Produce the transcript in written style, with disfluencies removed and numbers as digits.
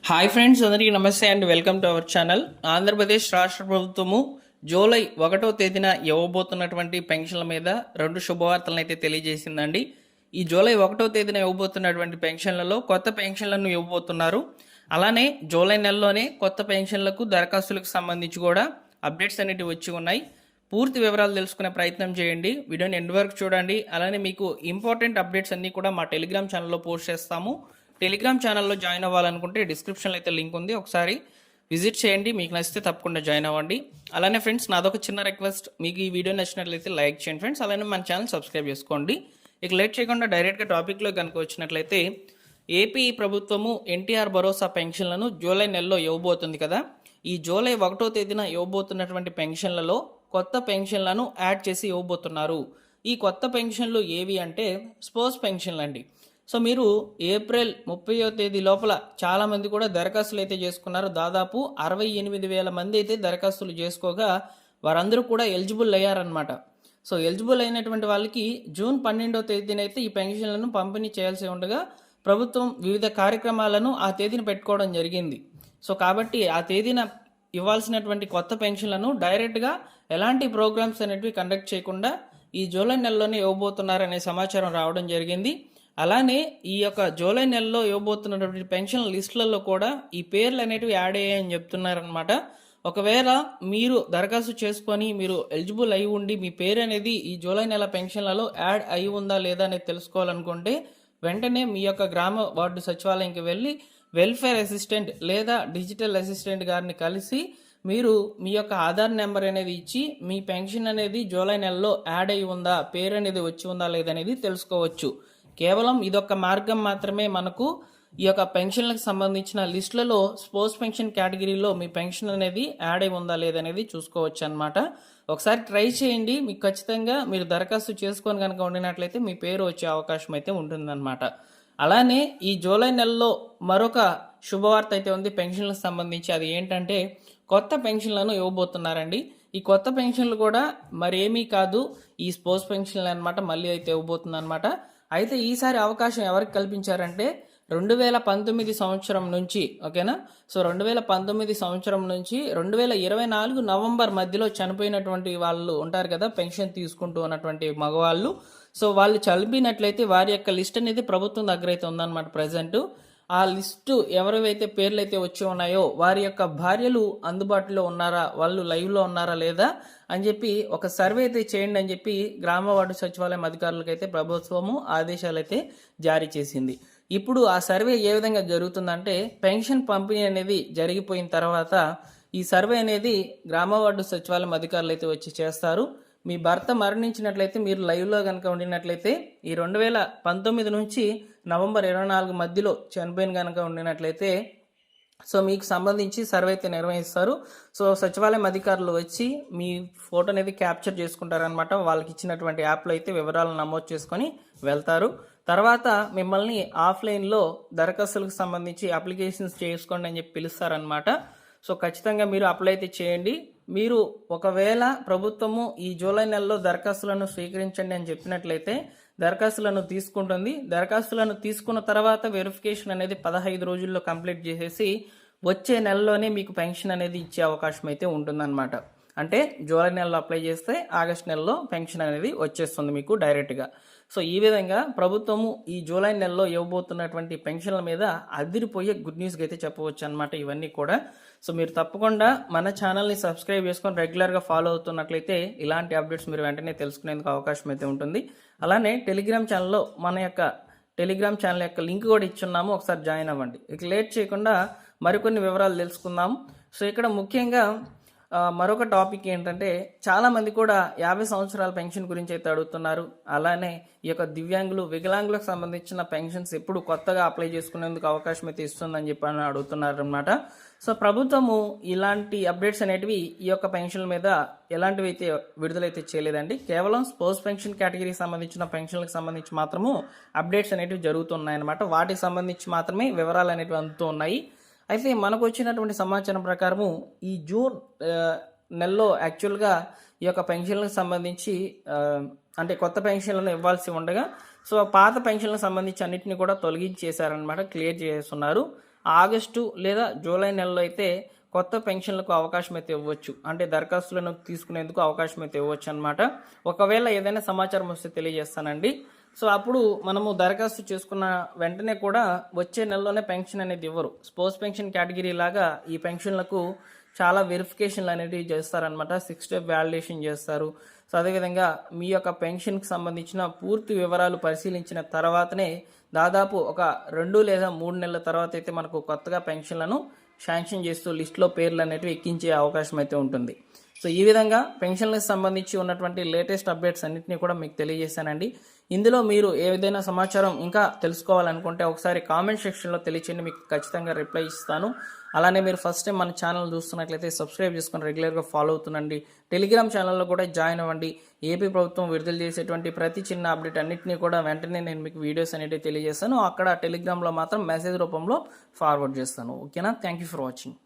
Hi friends, అందరికీ నమస్తే and welcome to our channel. Andhra Pradesh రాష్ట్ర ప్రభుత్వము జూలై 1వ తేదీన ఇవ్వబోతున్నటువంటి పెన్షన్ల మీద 2 శుభవార్తలను అయితే తెలియజేసిందండి. ఈ జూలై 1వ తేదీన ఇవ్వబోతున్నటువంటి పెన్షన్లలో కొత్త పెన్షన్లను ఇవ్వబోతున్నారు. అలానే జూలై నెలలోనే కొత్త పెన్షన్లకు దరఖాస్తులకు సంబంధించి కూడా అప్డేట్స్ అనేవి వచ్చి ఉన్నాయి. పూర్తి వివరాలు తెలుసుకునే ప్రయత్నం చేయండి. వీడియోని ఎండ్ వరకు చూడండి. అలానే మీకు ఇంపార్టెంట్ అప్డేట్స్ అన్నీ కూడా మా టెలిగ్రామ్ ఛానల్లో పోస్ట్ చేస్తాము. టెలిగ్రామ్ ఛానల్లో జాయిన్ అవ్వాలనుకుంటే డిస్క్రిప్షన్లో అయితే లింక్ ఉంది, ఒకసారి విజిట్ చేయండి. మీకు నచ్చితే తప్పకుండా జాయిన్ అవ్వండి. అలానే ఫ్రెండ్స్, నాదొక చిన్న రిక్వెస్ట్, మీకు ఈ వీడియో నచ్చినట్లయితే లైక్ చేయండి ఫ్రెండ్స్. అలానే మన ఛానల్ సబ్స్క్రైబ్ చేసుకోండి. ఇక లేట్ చేయకుండా డైరెక్ట్గా టాపిక్లో కనుక వచ్చినట్లయితే, ఏపీ ప్రభుత్వము ఎన్టీఆర్ భరోసా పెన్షన్లను జూలై నెలలో ఇవ్వబోతుంది కదా. ఈ జూలై 1వ తేదీన ఇవ్వబోతున్నటువంటి పెన్షన్లలో కొత్త పెన్షన్లను యాడ్ చేసి ఇవ్వబోతున్నారు. ఈ కొత్త పెన్షన్లు ఏవి అంటే స్పోర్ట్స్ పెన్షన్లు అండి. సో మీరు ఏప్రిల్ 30వ తేదీ లోపల చాలామంది కూడా దరఖాస్తులు అయితే చేసుకున్నారు. దాదాపు 68,000 మంది అయితే దరఖాస్తులు చేసుకోగా వారందరూ కూడా ఎలిజిబుల్ అయ్యారనమాట. సో ఎలిజిబుల్ అయినటువంటి వాళ్ళకి జూన్ 12వ తేదీన అయితే ఈ పెన్షన్లను పంపిణీ చేయాల్సి ఉండగా ప్రభుత్వం వివిధ కార్యక్రమాలను ఆ తేదీన పెట్టుకోవడం జరిగింది. సో కాబట్టి ఆ తేదీన ఇవ్వాల్సినటువంటి కొత్త పెన్షన్లను డైరెక్ట్గా ఎలాంటి ప్రోగ్రామ్స్ అనేటివి కండక్ట్ చేయకుండా ఈ జూలై నెలలోనే ఇవ్వబోతున్నారనే సమాచారం రావడం జరిగింది. అలానే ఈ యొక్క జూలై నెలలో ఇవ్వబోతున్నటువంటి పెన్షన్ లిస్టులలో కూడా ఈ పేర్లు అనేటివి యాడ్ అయ్యాయని చెప్తున్నారనమాట. ఒకవేళ మీరు దరఖాస్తు చేసుకొని మీరు ఎలిజిబుల్ అయి ఉండి మీ పేరు అనేది ఈ జూలై నెల పెన్షన్లలో యాడ్ అయి ఉందా లేదా అనేది తెలుసుకోవాలనుకుంటే వెంటనే మీ యొక్క గ్రామ వార్డు సచివాలయంకి వెళ్ళి వెల్ఫేర్ అసిస్టెంట్ లేదా డిజిటల్ అసిస్టెంట్ గారిని కలిసి మీరు మీ యొక్క ఆధార్ నెంబర్ అనేది ఇచ్చి మీ పెన్షన్ అనేది జూలై నెలలో యాడ్ అయి ఉందా, పేరు అనేది వచ్చి ఉందా లేదనేది తెలుసుకోవచ్చు. కేవలం ఇదొక మార్గం మాత్రమే. మనకు ఈ యొక్క పెన్షన్లకు సంబంధించిన లిస్టులలో స్పోర్ట్స్ పెన్షన్ కేటగిరీలో మీ పెన్షన్ అనేది యాడ్ అయి ఉందా లేదనేది చూసుకోవచ్చు అనమాట. ఒకసారి ట్రై చేయండి. మీకు ఖచ్చితంగా మీరు దరఖాస్తు చేసుకొని కనుక ఉండినట్లయితే మీ పేరు వచ్చే అవకాశం అయితే ఉంటుందన్నమాట. అలానే ఈ జూలై నెలలో మరొక శుభవార్త అయితే ఉంది పెన్షన్లకు సంబంధించి. అది ఏంటంటే కొత్త పెన్షన్లను ఇవ్వబోతున్నారండి. ఈ కొత్త పెన్షన్లు కూడా మరేమీ కాదు, ఈ స్పోర్ట్స్ పెన్షన్లు అనమాట. మళ్ళీ అయితే ఇవ్వబోతుంది అనమాట. అయితే ఈసారి అవకాశం ఎవరికి కల్పించారంటే 2019 సంవత్సరం నుంచి, ఓకేనా. సో 2019 సంవత్సరం నుంచి 2024 నవంబర్ మధ్యలో చనిపోయినటువంటి వాళ్ళు ఉంటారు కదా, పెన్షన్ తీసుకుంటూ ఉన్నటువంటి మగవాళ్ళు. సో వాళ్ళు చనిపోయినట్లయితే వారి యొక్క లిస్ట్ అనేది ప్రభుత్వం దగ్గర అయితే ఉందన్నమాట ప్రజెంట్. ఆ లిస్టు ఎవరైతే పేర్లు అయితే వచ్చి ఉన్నాయో వారి యొక్క భార్యలు అందుబాటులో ఉన్నారా, వాళ్ళు లైవ్లో ఉన్నారా లేదా అని చెప్పి ఒక సర్వే అయితే చేయండి అని చెప్పి గ్రామ వార్డు సచివాలయం అధికారులకు అయితే ప్రభుత్వము ఆదేశాలు అయితే జారీ చేసింది. ఇప్పుడు ఆ సర్వే ఏ విధంగా జరుగుతుందంటే, పెన్షన్ పంపిణీ అనేది జరిగిపోయిన తర్వాత ఈ సర్వే అనేది గ్రామ వార్డు సచివాలయం అధికారులు అయితే వచ్చి చేస్తారు. మీ భర్త మరణించినట్లయితే మీరు లైవ్లో కనుక ఉండినట్లయితే ఈ 2019 నుంచి నవంబర్ 24 మధ్యలో చనిపోయిన కనుక ఉండినట్లయితే సో మీకు సంబంధించి సర్వే అయితే నిర్వహిస్తారు. సో సచివాలయం అధికారులు వచ్చి మీ ఫోటో అనేది క్యాప్చర్ చేసుకుంటారనమాట. వాళ్ళకి ఇచ్చినటువంటి యాప్లో అయితే వివరాలను నమోదు చేసుకొని వెళ్తారు. తర్వాత మిమ్మల్ని ఆఫ్లైన్లో దరఖాస్తులకు సంబంధించి అప్లికేషన్స్ చేసుకోండి అని చెప్పి పిలుస్తారనమాట. సో ఖచ్చితంగా మీరు అప్లై అయితే చేయండి. మీరు ఒకవేళ ప్రభుత్వము ఈ జూలై నెలలో దరఖాస్తులను స్వీకరించండి అని చెప్పినట్లయితే దరఖాస్తులను తీసుకుంటుంది. దరఖాస్తులను తీసుకున్న తర్వాత వెరిఫికేషన్ అనేది 15 రోజుల్లో కంప్లీట్ చేసేసి వచ్చే నెలలోనే మీకు పెన్షన్ అనేది ఇచ్చే అవకాశం అయితే ఉంటుందన్నమాట. అంటే జూలై నెలలో అప్లై చేస్తే ఆగస్ట్ నెలలో పెన్షన్ అనేది వచ్చేస్తుంది మీకు డైరెక్ట్గా. సో ఈ విధంగా ప్రభుత్వము ఈ జూలై నెలలో ఇవ్వబోతున్నటువంటి పెన్షన్ల మీద అదిరిపోయే గుడ్ న్యూస్గా అయితే చెప్పవచ్చు అనమాట ఇవన్నీ కూడా. సో మీరు తప్పకుండా మన ఛానల్ని సబ్స్క్రైబ్ చేసుకొని రెగ్యులర్గా ఫాలో అవుతున్నట్లయితే ఇలాంటి అప్డేట్స్ మీరు వెంటనే తెలుసుకునేందుకు అవకాశం అయితే ఉంటుంది. అలానే టెలిగ్రామ్ ఛానల్లో మన యొక్క టెలిగ్రామ్ ఛానల్ యొక్క లింక్ కూడా ఇచ్చున్నాము, ఒకసారి జాయిన్ అవ్వండి. ఇక లేట్ చేయకుండా మరికొన్ని వివరాలు తెలుసుకుందాము. సో ఇక్కడ ముఖ్యంగా మరొక టాపిక్ ఏంటంటే, చాలామంది కూడా 50 సంవత్సరాల పెన్షన్ గురించి అయితే అడుగుతున్నారు. అలానే ఈ యొక్క దివ్యాంగులు, వికలాంగులకు సంబంధించిన పెన్షన్స్ ఎప్పుడు కొత్తగా అప్లై చేసుకునేందుకు అవకాశం అయితే ఇస్తుందని చెప్పి అడుగుతున్నారు అనమాట. సో ప్రభుత్వము ఇలాంటి అప్డేట్స్ అనేటివి ఈ యొక్క పెన్షన్ల మీద ఎలాంటివి అయితే విడుదలైతే చేయలేదండి. కేవలం స్పోర్ట్స్ పెన్షన్ కేటగిరీకి సంబంధించిన పెన్షన్లకు సంబంధించి మాత్రము అప్డేట్స్ అనేటివి జరుగుతున్నాయన్నమాట. వాటికి సంబంధించి మాత్రమే వివరాలు అనేటివి అందుతూ ఉన్నాయి. అయితే మనకు వచ్చినటువంటి సమాచారం ప్రకారము ఈ జూన్ నెలలో యాక్చువల్గా ఈ యొక్క పెన్షన్లకు సంబంధించి అంటే కొత్త పెన్షన్లను ఇవ్వాల్సి ఉండగా సో పాత పెన్షన్లకు సంబంధించి అన్నింటినీ కూడా తొలగించేశారనమాట, క్లియర్ చేస్తున్నారు. ఆగస్టు లేదా జూలై నెలలో అయితే కొత్త పెన్షన్లకు అవకాశం అయితే ఇవ్వచ్చు, అంటే దరఖాస్తులను తీసుకునేందుకు అవకాశం అయితే ఇవ్వచ్చు అనమాట. ఒకవేళ ఏదైనా సమాచారం వస్తే తెలియజేస్తానండి. సో అప్పుడు మనము దరఖాస్తు చేసుకున్న వెంటనే కూడా వచ్చే నెలలోనే పెన్షన్ అనేది ఇవ్వరు. స్పోర్ట్స్ పెన్షన్ కేటగిరీ లాగా ఈ పెన్షన్లకు చాలా వెరిఫికేషన్లు అనేటివి చేస్తారనమాట. 6 స్టెప్ వ్యాలిడేషన్ చేస్తారు. సో అదేవిధంగా మీ యొక్క పెన్షన్కి సంబంధించిన పూర్తి వివరాలు పరిశీలించిన తర్వాతనే దాదాపు ఒక 2 లేదా 3 నెలల తర్వాత అయితే మనకు కొత్తగా పెన్షన్లను శాంక్షన్ చేస్తూ లిస్టులో పేర్లు అనేటివి ఎక్కించే అవకాశం అయితే ఉంటుంది. సో ఈ విధంగా పెన్షన్లకు సంబంధించి ఉన్నటువంటి లేటెస్ట్ అప్డేట్స్ అన్నింటినీ కూడా మీకు తెలియజేశానండి. ఇందులో మీరు ఏదైనా సమాచారం ఇంకా తెలుసుకోవాలనుకుంటే ఒకసారి కామెంట్ సెక్షన్లో తెలియచేయండి, మీకు ఖచ్చితంగా రిప్లై ఇస్తాను. అలానే మీరు ఫస్ట్ టైం మన ఛానల్ చూస్తున్నట్లయితే సబ్స్క్రైబ్ చేసుకొని రెగ్యులర్గా ఫాలో అవుతుండండి. టెలిగ్రామ్ ఛానల్లో కూడా జాయిన్ అవ్వండి. ఏపీ ప్రభుత్వం విడుదల చేసేటువంటి ప్రతి చిన్న అప్డేట్ అన్నింటినీ కూడా వెంటనే నేను మీకు వీడియోస్ అనేవి తెలియజేస్తాను. అక్కడ టెలిగ్రామ్లో మాత్రం మెసేజ్ రూపంలో ఫార్వర్డ్ చేస్తాను. ఓకేనా? Thank you for watching.